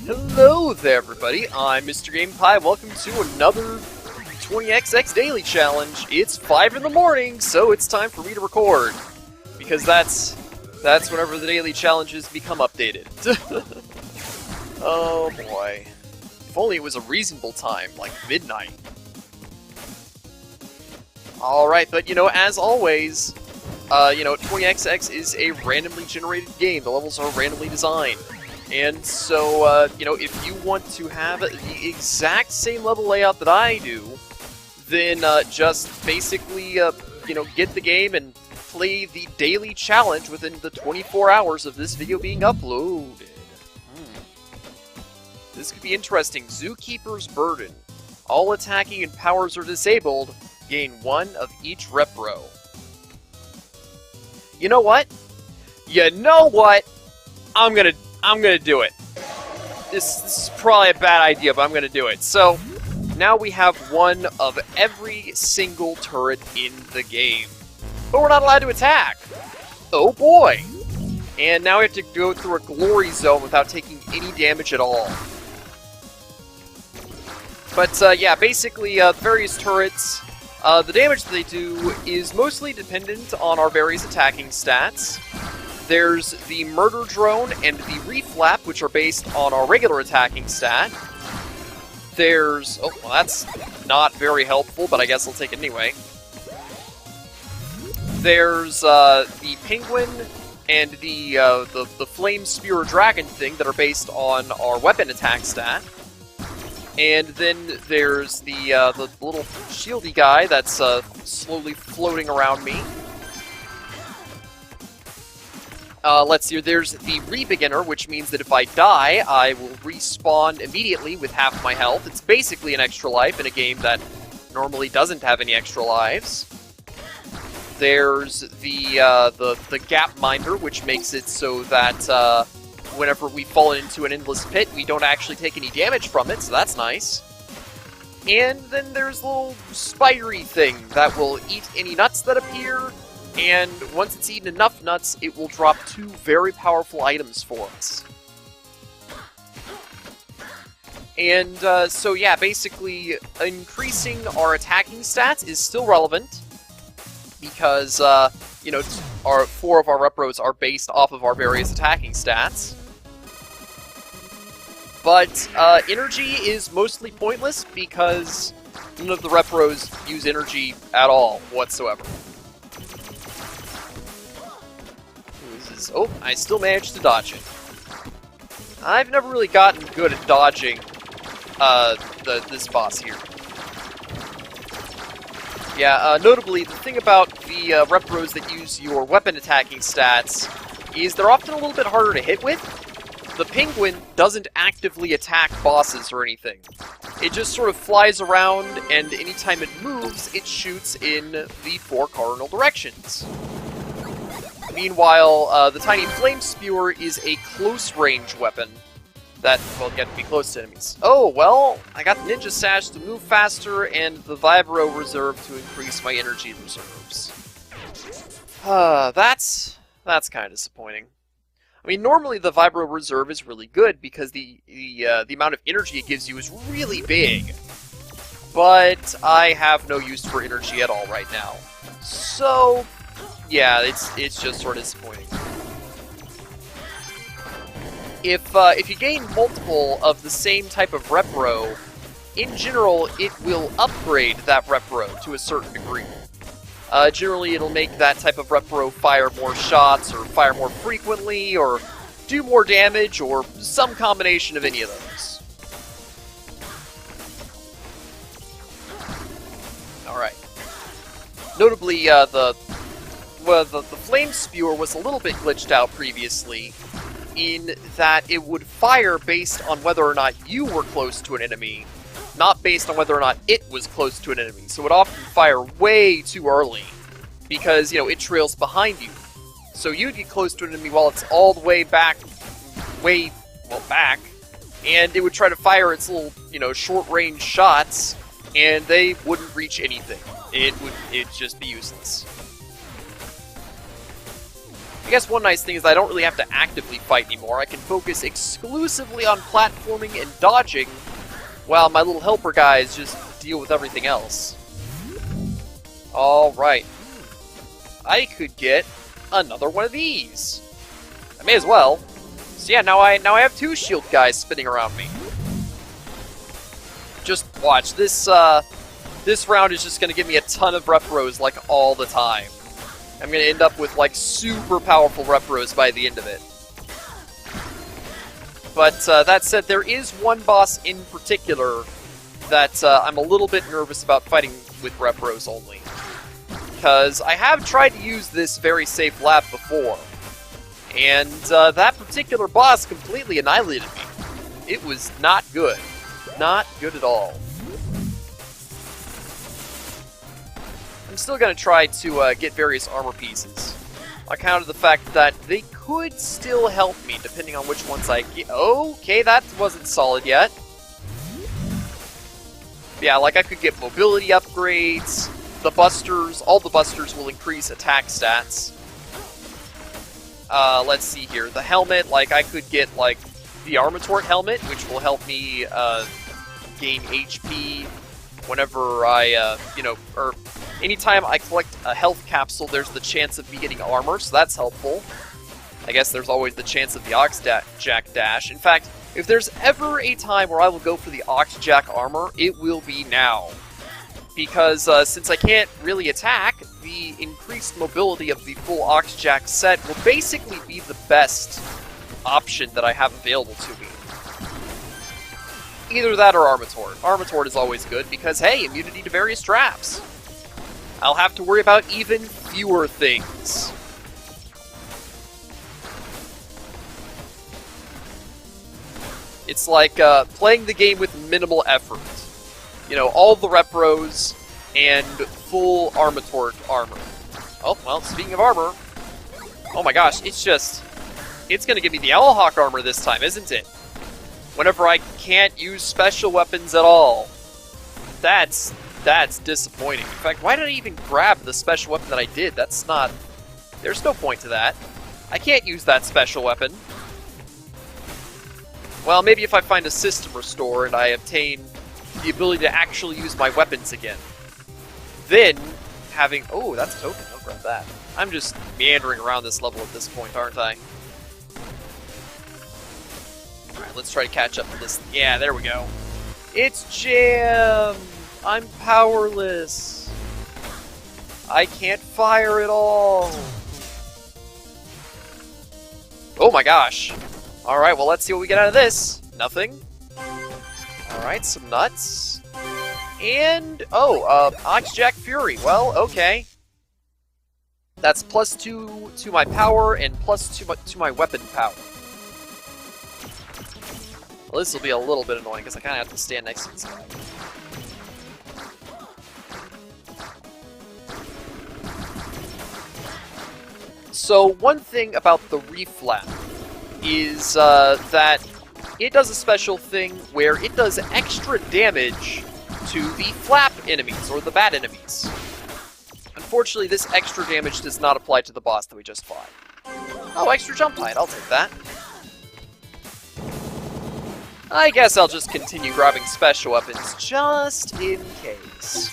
Hello there, everybody. I'm mrgameandpie. Welcome to another 20XX Daily Challenge. It's 5 in the morning, so it's time for me to record. Because that's whenever the daily challenges become updated. Oh boy. If only it was a reasonable time, like midnight. Alright, but as always, 20XX is a randomly generated game. The levels are randomly designed. And so, if you want to have the exact same level layout that I do, then just basically, get the game and play the daily challenge within the 24 hours of this video being uploaded. This could be interesting. Zookeeper's Burden. All attacking and powers are disabled. Gain 1 of each rep row. You know what? I'm gonna do it. This is probably a bad idea, but I'm gonna do it. So, now we have 1 of every single turret in the game. But we're not allowed to attack! Oh boy! And now we have to go through a glory zone without taking any damage at all. But, yeah, basically, various turrets, the damage that they do is mostly dependent on our various attacking stats. There's the Murder Drone and the Reflap, which are based on our regular attacking stat. There's... oh, well, that's not very helpful, but I guess I'll take it anyway. There's the Penguin and the Flame Spear Dragon thing that are based on our weapon attack stat. And then there's the little shieldy guy that's slowly floating around me. Let's see, there's the Re-Beginner, which means that if I die, I will respawn immediately with half my health. It's basically an extra life in a game that normally doesn't have any extra lives. There's the Gap Minder, which makes it so that whenever we fall into an endless pit, we don't actually take any damage from it, so that's nice. And then there's the little spidery thing that will eat any nuts that appear. And once it's eaten enough nuts, it will drop 2 very powerful items for us. And so yeah, basically increasing our attacking stats is still relevant because 4 of our rep rows are based off of our various attacking stats. But energy is mostly pointless because none of the rep rows use energy at all whatsoever. Oh, I still managed to dodge it. I've never really gotten good at dodging this boss here. Yeah, notably, the thing about the rep rows that use your weapon attacking stats is they're often a little bit harder to hit with. The Penguin doesn't actively attack bosses or anything. It just sort of flies around, and anytime it moves, it shoots in the 4 cardinal directions. Meanwhile, the tiny flame spewer is a close-range weapon that, well, you have to be close to enemies. Oh, well, I got the Ninja Sash to move faster and the Vibro Reserve to increase my energy reserves. That's kind of disappointing. I mean, normally the Vibro Reserve is really good because the amount of energy it gives you is really big. But I have no use for energy at all right now. So... yeah, it's just sort of disappointing. If you gain multiple of the same type of rep row, in general, it will upgrade that rep row to a certain degree. Generally, it'll make that type of rep row fire more shots, or fire more frequently, or do more damage, or some combination of any of those. Alright. Notably, the Flame Spewer was a little bit glitched out previously, in that it would fire based on whether or not you were close to an enemy, not based on whether or not it was close to an enemy. So it would often fire way too early, because, it trails behind you. So you'd get close to an enemy while it's all the way back, and it would try to fire its little, short-range shots, and they wouldn't reach anything. It'd just be useless. I guess one nice thing is I don't really have to actively fight anymore. I can focus exclusively on platforming and dodging, while my little helper guys just deal with everything else. Alright. I could get another one of these. I may as well. So yeah, now I have 2 shield guys spinning around me. Just watch. This round is just going to give me a ton of repros, like, all the time. I'm going to end up with, like, super powerful repros by the end of it. But that said, there is one boss in particular that I'm a little bit nervous about fighting with repros only. Because I have tried to use this very safe lab before. And that particular boss completely annihilated me. It was not good. Not good at all. I'm still going to try to get various armor pieces. On account of the fact that they could still help me, depending on which ones I get. Okay, that wasn't solid yet. Yeah, like I could get mobility upgrades. The busters, all the busters will increase attack stats. Let's see here. The helmet, like I could get like the Armatort helmet, which will help me gain HP whenever I, or anytime I collect a health capsule, there's the chance of me getting armor, so that's helpful. I guess there's always the chance of the Oxjack dash. In fact, if there's ever a time where I will go for the Oxjack armor, it will be now. Because since I can't really attack, the increased mobility of the full Oxjack set will basically be the best option that I have available to me. Either that or Armatort. Armatort is always good because, hey, immunity to various traps. I'll have to worry about even fewer things. It's like playing the game with minimal effort. You know, all the repros and full Armatort armor. Oh, well, speaking of armor, oh my gosh, it's gonna give me the Owlhawk armor this time, isn't it? Whenever I can't use special weapons at all. That's disappointing. In fact, why did I even grab the special weapon that I did? That's not... There's no point to that. I can't use that special weapon. Well, maybe if I find a system restore and I obtain the ability to actually use my weapons again. Then, having... Oh, that's a token. I'll grab that. I'm just meandering around this level at this point, aren't I? Alright, let's try to catch up to this. Yeah, there we go. It's Jam! I'm powerless. I can't fire at all. Oh my gosh. Alright, well, let's see what we get out of this. Nothing. Alright, some nuts. And, Oxjack Fury. Well, okay. That's +2 to my power and +2 to my weapon power. Well, this will be a little bit annoying because I kind of have to stand next to this guy. So, one thing about the Reflap is that it does a special thing where it does extra damage to the flap enemies, or the bat enemies. Unfortunately, this extra damage does not apply to the boss that we just fought. Oh, extra jump height, I'll take that. I guess I'll just continue grabbing special weapons, just in case.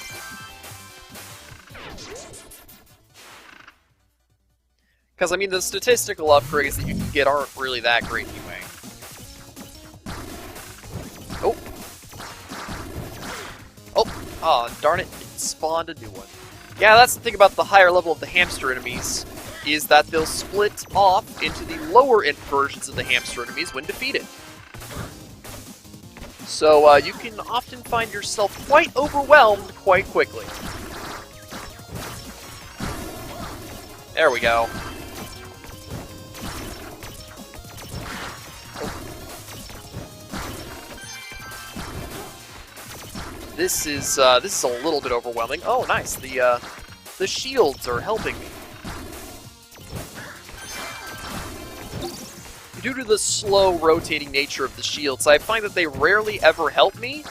Because, I mean, the statistical upgrades that you can get aren't really that great anyway. Oh. Oh, darn it, it spawned a new one. Yeah, that's the thing about the higher level of the hamster enemies, is that they'll split off into the lower end versions of the hamster enemies when defeated. So, you can often find yourself quite overwhelmed quite quickly. There we go. This is a little bit overwhelming. Oh, nice. The shields are helping me. Due to the slow rotating nature of the shields, I find that they rarely ever help me,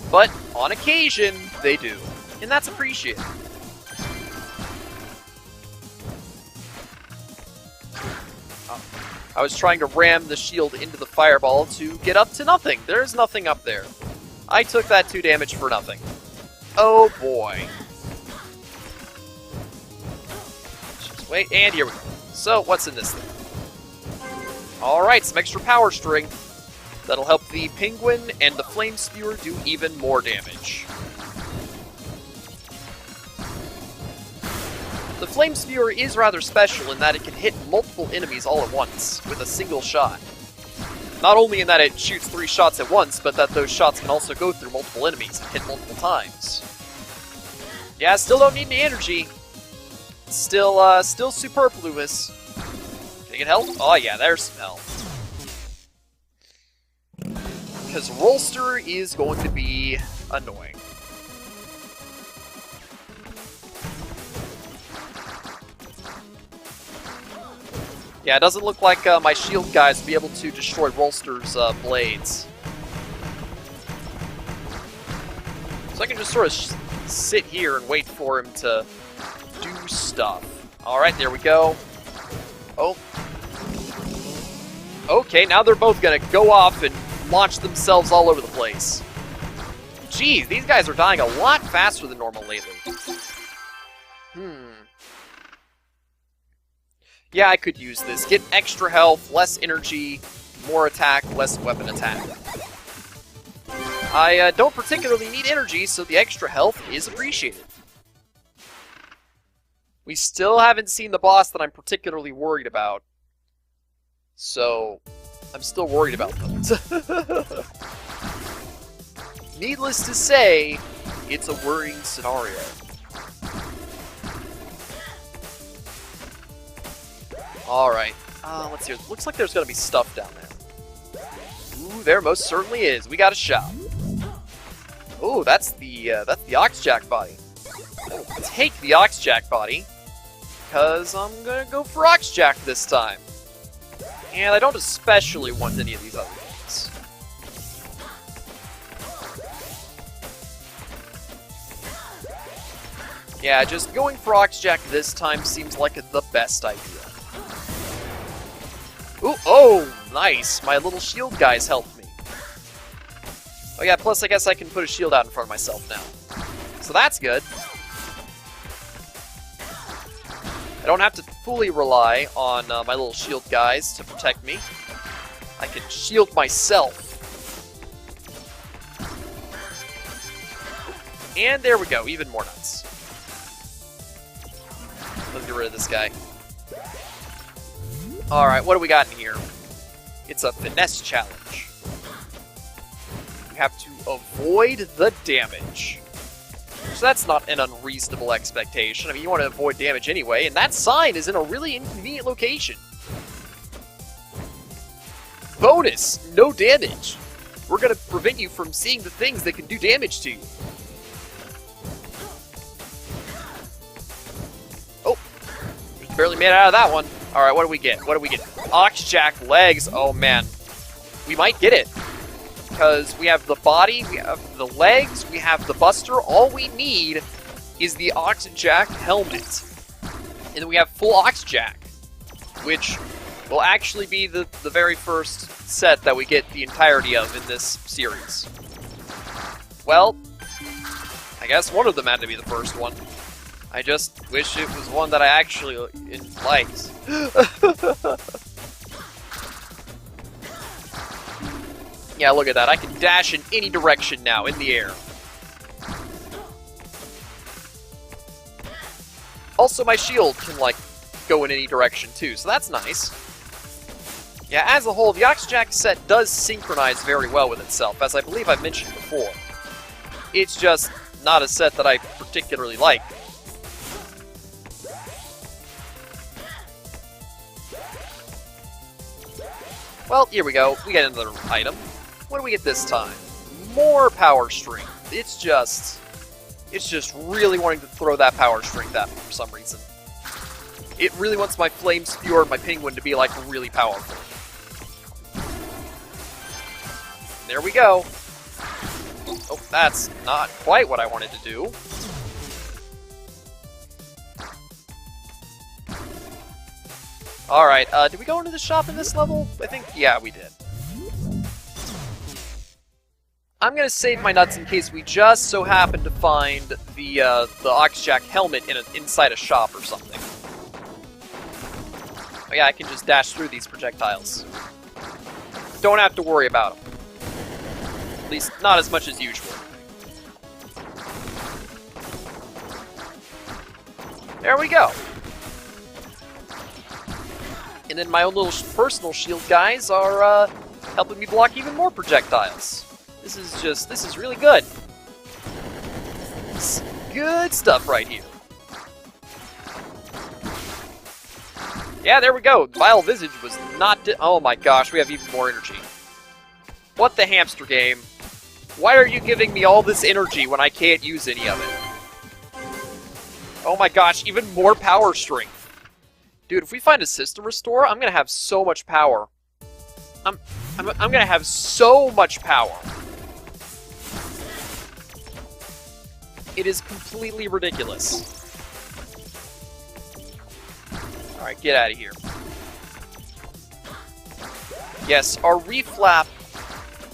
but on occasion, they do. And that's appreciated. I was trying to ram the shield into the fireball to get up to nothing. There's nothing up there. I took that 2 damage for nothing. Oh boy. Just wait, and here we go. So, what's in this thing? Alright, some extra power string. That'll help the penguin and the flame spewer do even more damage. The flame spewer is rather special in that it can hit multiple enemies all at once with a single shot. Not only in that it shoots 3 shots at once, but that those shots can also go through multiple enemies and hit multiple times. Yeah, still don't need any energy. Still superfluous. Can I get health? Oh yeah, there's some health. Because Rolster is going to be annoying. Yeah, it doesn't look like my shield guys will be able to destroy Rolster's blades. So I can just sort of sit here and wait for him to do stuff. Alright, there we go. Oh. Okay, now they're both gonna go off and launch themselves all over the place. Jeez, these guys are dying a lot faster than normal lately. Yeah, I could use this. Get extra health, less energy, more attack, less weapon attack. I don't particularly need energy, so the extra health is appreciated. We still haven't seen the boss that I'm particularly worried about. So, I'm still worried about them. Needless to say, it's a worrying scenario. Alright, let's see. It looks like there's gonna be stuff down there. Ooh, there most certainly is. We got a shop. Ooh, that's the Oxjack body. I'll take the Oxjack body, because I'm gonna go for Oxjack this time. And I don't especially want any of these other things. Yeah, just going for Oxjack this time seems like the best idea. Ooh, oh, nice. My little shield guys helped me. Oh yeah, plus I guess I can put a shield out in front of myself now. So that's good. I don't have to fully rely on my little shield guys to protect me. I can shield myself. And there we go, even more nuts. Let's get rid of this guy. Alright, what do we got in here? It's a finesse challenge. You have to avoid the damage. So that's not an unreasonable expectation. I mean, you want to avoid damage anyway, and that sign is in a really inconvenient location. Bonus! No damage! We're going to prevent you from seeing the things that can do damage to you. Oh! Just barely made it out of that one. Alright, what do we get? What do we get? Oxjack legs. Oh, man. We might get it. Because we have the body, we have the legs, we have the buster. All we need is the Oxjack helmet. And then we have full Oxjack, which will actually be the very first set that we get the entirety of in this series. Well, I guess one of them had to be the first one. I just wish it was one that I actually liked. Yeah, look at that. I can dash in any direction now, in the air. Also, my shield can, like, go in any direction, too, so that's nice. Yeah, as a whole, the Oxjack set does synchronize very well with itself, as I believe I've mentioned before. It's just not a set that I particularly like. Well, here we go. We get another item. What do we get this time? More power strength. It's just really wanting to throw that power strength at me for some reason. It really wants my flame spewer and my penguin to be, like, really powerful. There we go. Oh, that's not quite what I wanted to do. Alright, did we go into the shop in this level? I think, yeah, we did. I'm gonna save my nuts in case we just so happen to find the Oxjack helmet inside a shop or something. Oh yeah, I can just dash through these projectiles. Don't have to worry about them. At least, not as much as usual. There we go. And then my own little personal shield guys are helping me block even more projectiles. This is really good. It's good stuff right here. Yeah, there we go. Vile Visage was not... Oh my gosh, we have even more energy. What the hamster game? Why are you giving me all this energy when I can't use any of it? Oh my gosh, even more power strength. Dude, if we find a system restore, I'm gonna have so much power. I'm gonna have so much power. It is completely ridiculous. Alright, get out of here. Yes, our reflap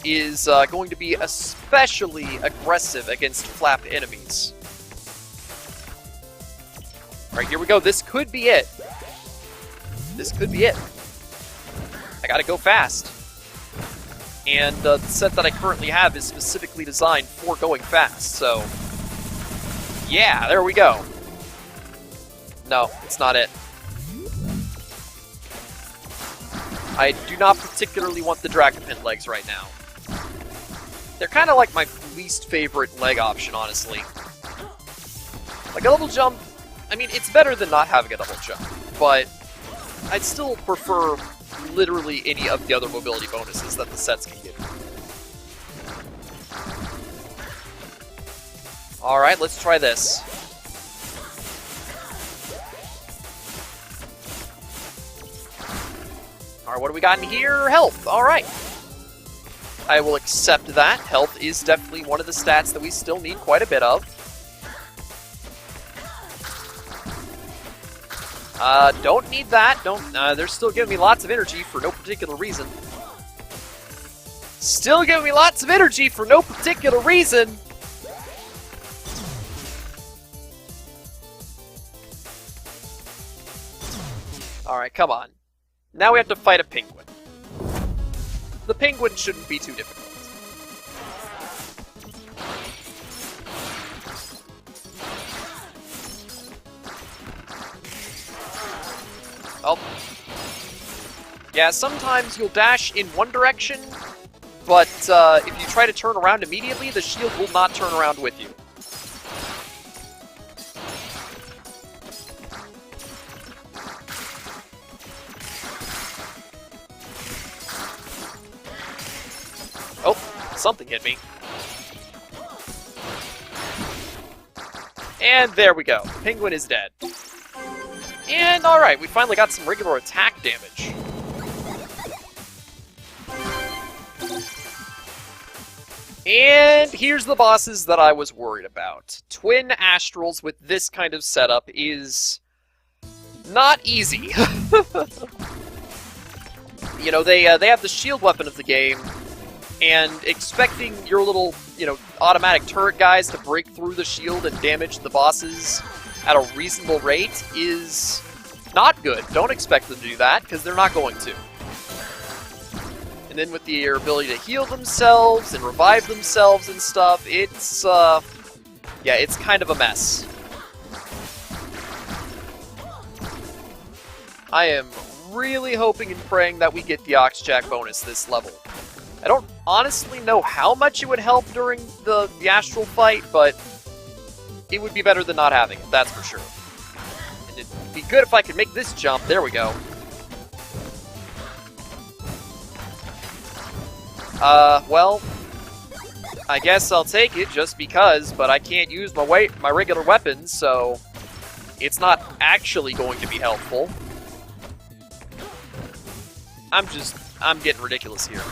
is going to be especially aggressive against flapped enemies. Alright, here we go. This could be it. This could be it. I gotta go fast. And the set that I currently have is specifically designed for going fast, so... Yeah, there we go. No, it's not it. I do not particularly want the Dracopin legs right now. They're kind of like my least favorite leg option, honestly. Like a double jump, I mean, it's better than not having a double jump, but I'd still prefer literally any of the other mobility bonuses that the sets can give you. Alright, let's try this. Alright, what do we got in here? Health, alright. I will accept that. Health is definitely one of the stats that we still need quite a bit of. Don't need that. They're still giving me lots of energy for no particular reason. Still giving me lots of energy for no particular reason. Alright, come on. Now we have to fight a penguin. The penguin shouldn't be too difficult. Oh. Yeah, sometimes you'll dash in one direction, but if you try to turn around immediately, the shield will not turn around with you. Oh, something hit me. And there we go. Penguin is dead. And alright, we finally got some regular attack damage. And here's the bosses that I was worried about. Twin Astrals with this kind of setup is not easy. You know, they have the shield weapon of the game, and expecting your little, automatic turret guys to break through the shield and damage the bosses at a reasonable rate is not good. Don't expect them to do that, because they're not going to. And then with their ability to heal themselves and revive themselves and stuff, it's, yeah, it's kind of a mess. I am really hoping and praying that we get the Oxjack bonus this level. I don't honestly know how much it would help during the astral fight, but it would be better than not having it, that's for sure. And it'd be good if I could make this jump. There we go. Well, I guess I'll take it just because, but I can't use my regular weapons, so it's not actually going to be helpful. I'm getting ridiculous here.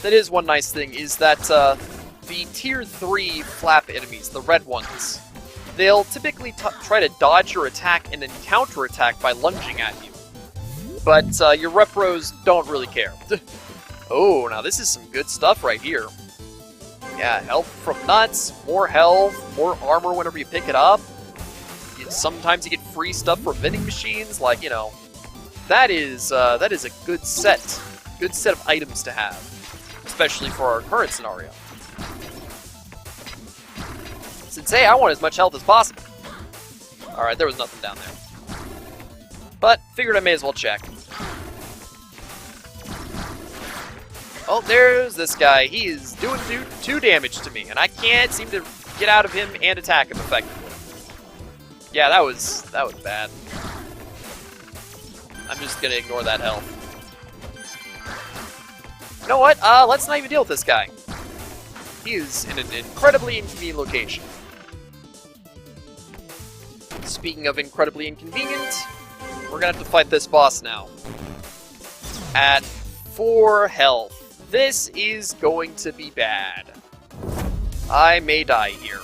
that is one nice thing, is that the Tier 3 flap enemies, the red ones, they'll typically try to dodge your attack and then counterattack by lunging at you. But your repros don't really care. Oh, now this is some good stuff right here. Yeah, health from nuts, more health, more armor whenever you pick it up. Sometimes you get free stuff from vending machines, like, you know. That is a good set of items to have, especially for our current scenario. Since, hey, I want as much health as possible. Alright, there was nothing down there. But, figured I may as well check. Oh, there's this guy. He is doing 2 damage to me, and I can't seem to get out of him and attack him effectively. Yeah, that was bad. I'm just gonna ignore that health. You know what? Let's not even deal with this guy. He is in an incredibly inconvenient location. Speaking of incredibly inconvenient, we're gonna have to fight this boss now. At 4 health. This is going to be bad. I may die here.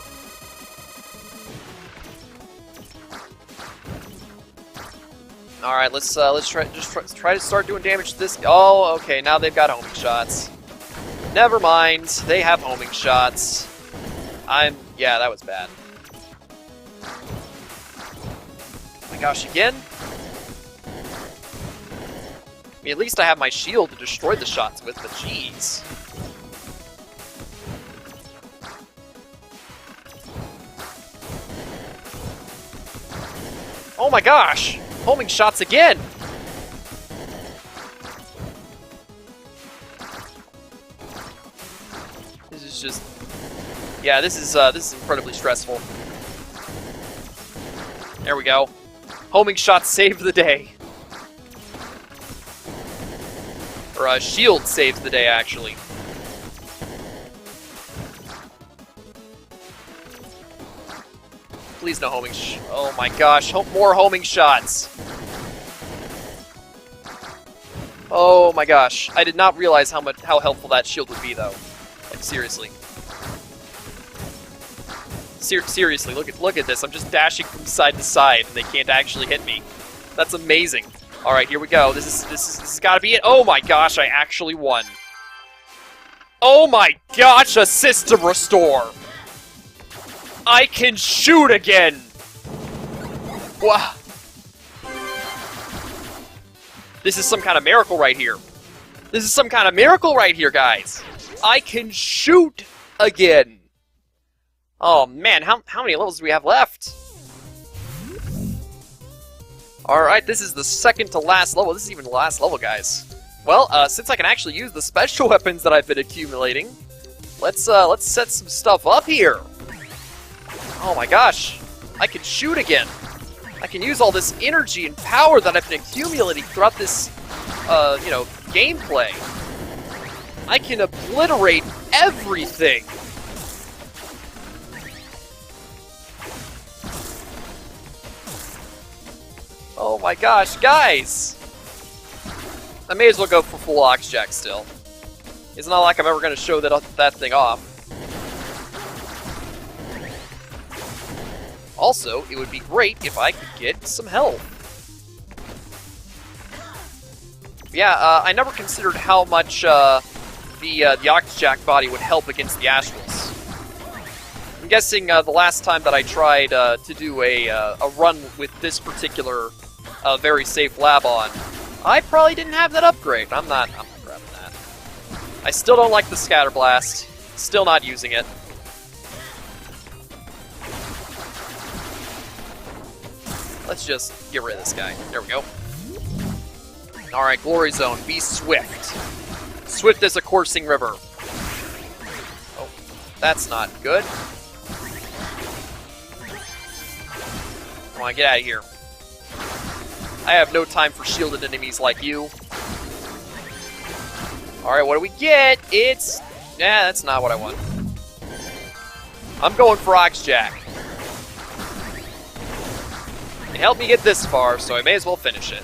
Alright, let's try to start doing damage to this. Oh, okay, now they've got homing shots. Never mind, they have homing shots. Yeah, that was bad. Oh my gosh, again? I mean, at least I have my shield to destroy the shots with, but jeez. Oh my gosh! Homing shots again! This is just... Yeah, this is incredibly stressful. There we go. Homing shots saved the day. Or, shield saves the day, actually. Please no homing oh my gosh, more homing shots! Oh my gosh, I did not realize how helpful that shield would be, though. Like, seriously. Seriously, look at this. I'm just dashing from side to side, and they can't actually hit me. That's amazing. All right, here we go. This has got to be it. Oh my gosh, I actually won. Oh my gosh, assist to restore. I can shoot again. Wow. This is some kind of miracle right here. This is some kind of miracle right here, guys. I can shoot again. Oh man, how many levels do we have left? Alright, this is the second to last level. This is even the last level, guys. Well, since I can actually use the special weapons that I've been accumulating, let's set some stuff up here. Oh my gosh, I can shoot again. I can use all this energy and power that I've been accumulating throughout this, you know, gameplay. I can obliterate everything. Oh my gosh, guys! I may as well go for full Oxjack still. It's not like I'm ever going to show that thing off. Also, it would be great if I could get some health. Yeah, I never considered how much the Oxjack body would help against the Astrals. I'm guessing the last time that I tried to do a run with this particular very safe lab on, I probably didn't have that upgrade. I'm not grabbing that. I still don't like the Scatter Blast. Still not using it. Let's just get rid of this guy. There we go. Alright, Glory Zone. Be swift. Swift as a coursing river. Oh, that's not good. Come on, get out of here. I have no time for shielded enemies like you. Alright, what do we get? It's... Nah, that's not what I want. I'm going for Oxjack. It helped me get this far, so I may as well finish it.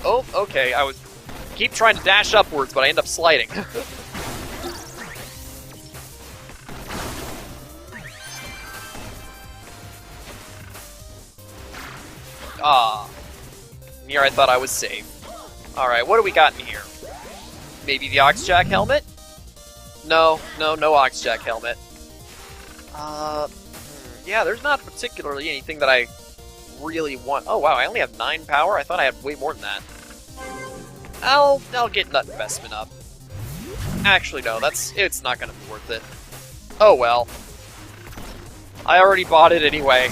Oh, okay. I keep trying to dash upwards, but I end up sliding. Here I thought I was safe. Alright, what do we got in here? Maybe the Oxjack helmet? No Oxjack helmet. Yeah, there's not particularly anything that I really want. Oh wow, I only have 9 power? I thought I had way more than that. I'll get nut investment up. Actually, no, it's not gonna be worth it. Oh well. I already bought it anyway.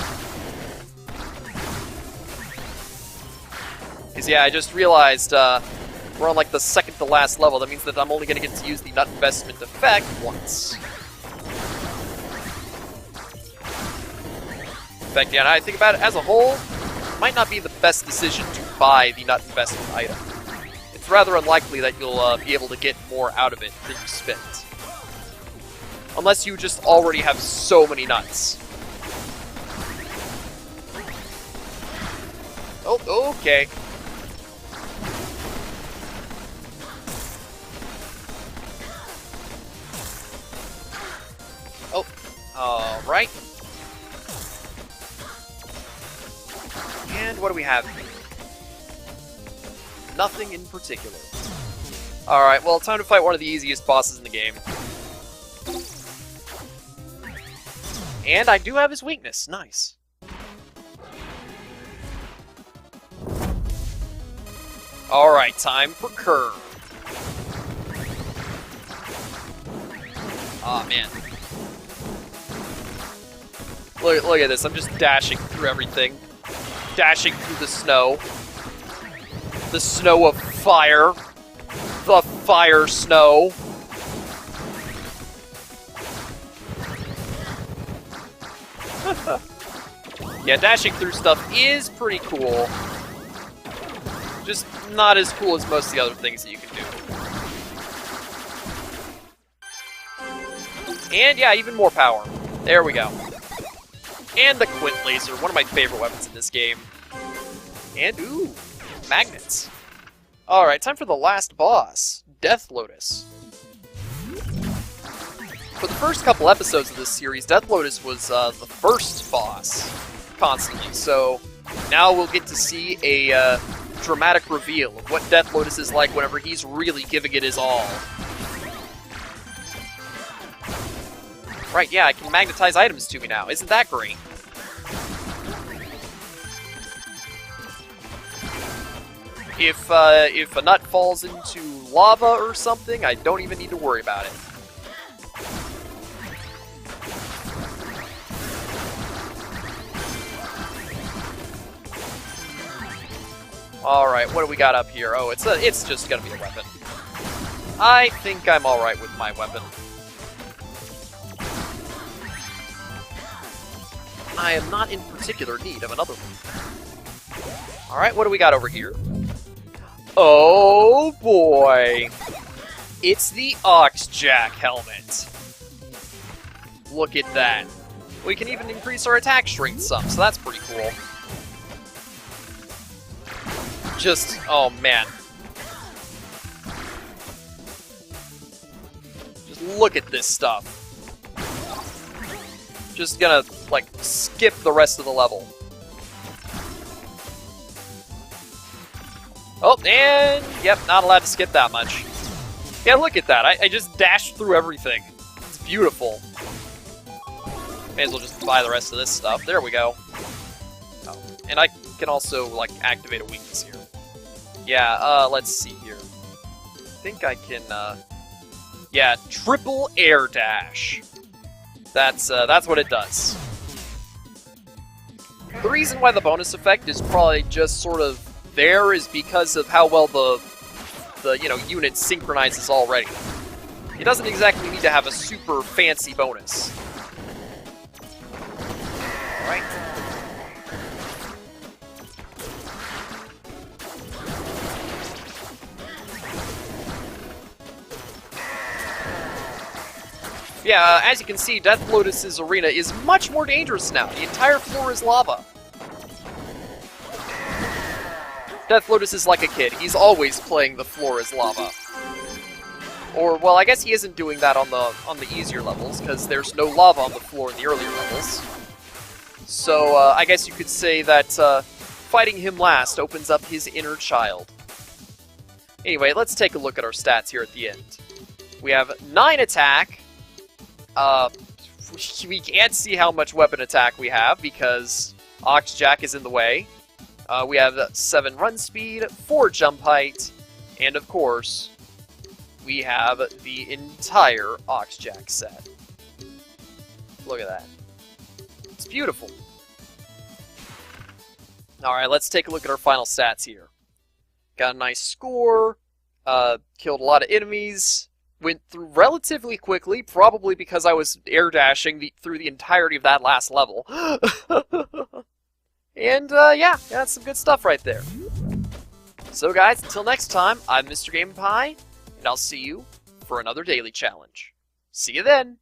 Because yeah, I just realized we're on like the second to last level. That means that I'm only gonna get to use the nut investment effect once. In fact, yeah, now I think about it as a whole, it might not be the best decision to buy the nut investment item. It's rather unlikely that you'll be able to get more out of it than you spent. Unless you just already have so many nuts. Oh, okay. Oh, alright. And what do we have here? Nothing in particular. Alright, well, time to fight one of the easiest bosses in the game. And I do have his weakness. Nice. Alright, time for Curve. Aw, man. Look at this. I'm just dashing through everything. Dashing through the snow. The snow of fire. The fire snow. Yeah, dashing through stuff is pretty cool. Just not as cool as most of the other things that you can do. And yeah, even more power. There we go. And the Quint Laser, one of my favorite weapons in this game. And, ooh, magnets. Alright, time for the last boss, Death Lotus. For the first couple episodes of this series, Death Lotus was the first boss, constantly, so now we'll get to see a dramatic reveal of what Death Lotus is like whenever he's really giving it his all. Right, yeah, I can magnetize items to me now. Isn't that great? If a nut falls into lava or something, I don't even need to worry about it. Alright, what do we got up here? Oh, it's just gonna be a weapon. I think I'm alright with my weapon. I am not in particular need of another one. Alright, what do we got over here? Oh boy! It's the Oxjack helmet. Look at that. We can even increase our attack strength some, so that's pretty cool. Just, oh man. Just look at this stuff. Just gonna, like, skip the rest of the level. Oh, and, yep, not allowed to skip that much. Yeah, look at that. I just dashed through everything. It's beautiful. May as well just buy the rest of this stuff. There we go. Oh, and I can also, like, activate a weakness here. Yeah, let's see here. I think I can, yeah, triple air dash. That's what it does. The reason why the bonus effect is probably just sort of there is because of how well the unit synchronizes already. It doesn't exactly need to have a super fancy bonus. Alright. Yeah, as you can see, Death Lotus's arena is much more dangerous now. The entire floor is lava. Death Lotus is like a kid. He's always playing the floor as lava. Or, well, I guess he isn't doing that on the easier levels, because there's no lava on the floor in the earlier levels. So, I guess you could say that fighting him last opens up his inner child. Anyway, let's take a look at our stats here at the end. We have 9 attack. We can't see how much weapon attack we have, because Oxjack is in the way. We have 7 run speed, 4 jump height, and of course, we have the entire Oxjack set. Look at that. It's beautiful. Alright, let's take a look at our final stats here. Got a nice score, killed a lot of enemies, went through relatively quickly, probably because I was air dashing through the entirety of that last level. And, yeah, that's some good stuff right there. So guys, until next time, I'm Mr. Game and Pie, and I'll see you for another daily challenge. See you then!